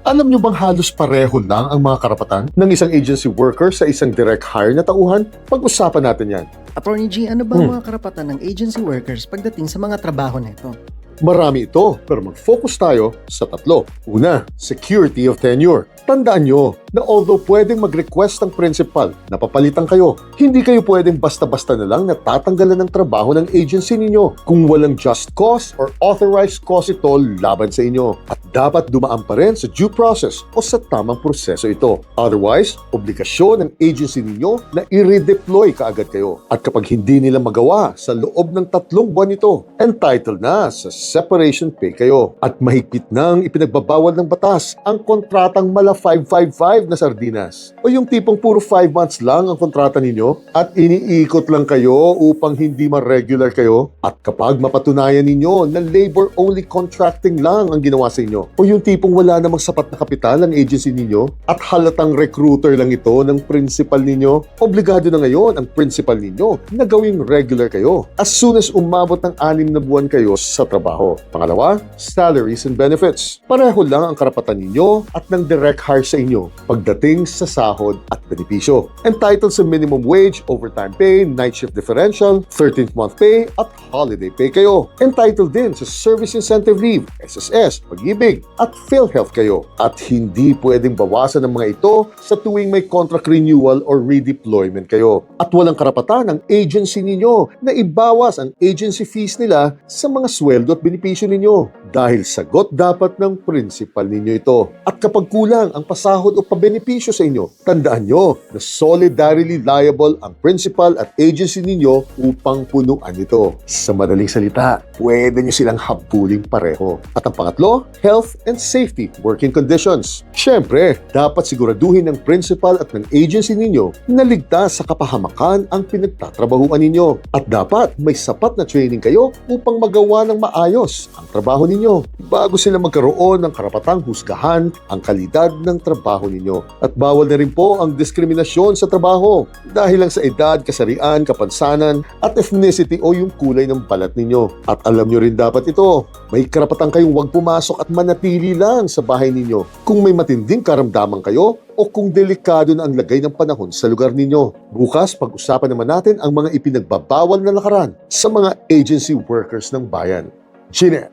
Alam nyo bang halos pareho lang ang mga karapatan ng isang agency worker sa isang direct hire na tauhan? Pag-usapan natin yan. Attorney G, ano ba ang mga karapatan ng agency workers pagdating sa mga trabaho nito? Marami ito, pero mag-focus tayo sa tatlo. Una, security of tenure. Tandaan nyo na although pwedeng mag-request ng principal na papalitan kayo, hindi kayo pwedeng basta-basta na lang natatanggalan ng trabaho ng agency ninyo kung walang just cause or authorized cause ito laban sa inyo. At dapat dumaan pa rin sa due process o sa tamang proseso ito. Otherwise, obligasyon ng agency ninyo na i-redeploy kaagad kayo. At kapag hindi nila magawa sa loob ng 3 buwan ito, entitled na sa separation pay kayo. At mahigpit nang ipinagbabawal ng batas ang kontratang mala 555 na sardinas. O yung tipong puro 5 months lang ang kontrata ninyo at iniikot lang kayo upang hindi ma-regular kayo. At kapag mapatunayan ninyo na labor-only contracting lang ang ginawa sa inyo, o yung tipong wala namang sapat na kapital ang agency ninyo at halatang recruiter lang ito ng principal ninyo, obligado na ngayon ang principal ninyo na gawing regular kayo as soon as umabot ng 6 na buwan kayo sa trabaho. Pangalawa, salaries and benefits. Pareho lang ang karapatan ninyo at ng direct hire sa inyo pagdating sa sahod at benepisyo. Entitled sa minimum wage, overtime pay, night shift differential, 13th month pay at holiday pay kayo. Entitled din sa service incentive leave, SSS, pag-ibig at PhilHealth kayo. At hindi pwedeng bawasan ng mga ito sa tuwing may contract renewal or redeployment kayo. At walang karapatan ng agency ninyo na ibawas ang agency fees nila sa mga sweldo at benepisyo ninyo dahil sagot dapat ng principal ninyo ito. At kapag kulang ang pasahod o pabenepisyo sa inyo, tandaan nyo na solidarily liable ang principal at agency ninyo upang punuan ito. Sa madaling salita, pwede nyo silang habuling pareho. At ang pangatlo, health and safety working conditions. Siyempre, dapat siguraduhin ng principal at ng agency ninyo na ligtas sa kapahamakan ang pinagtatrabahuan ninyo. At dapat may sapat na training kayo upang magawa ng maayos ang trabaho ninyo bago sila magkaroon ng karapatang husgahan ang kalidad ng trabaho ninyo. At bawal na rin po ang diskriminasyon sa trabaho dahil lang sa edad, kasarian, kapansanan at ethnicity o yung kulay ng balat ninyo. At alam nyo rin dapat ito, may karapatan kayong huwag pumasok at manatili lang sa bahay ninyo kung may matinding karamdaman kayo o kung delikado na ang lagay ng panahon sa lugar ninyo. Bukas, pag-usapan naman natin ang mga ipinagbabawal na lakaran sa mga agency workers ng bayan. Gine!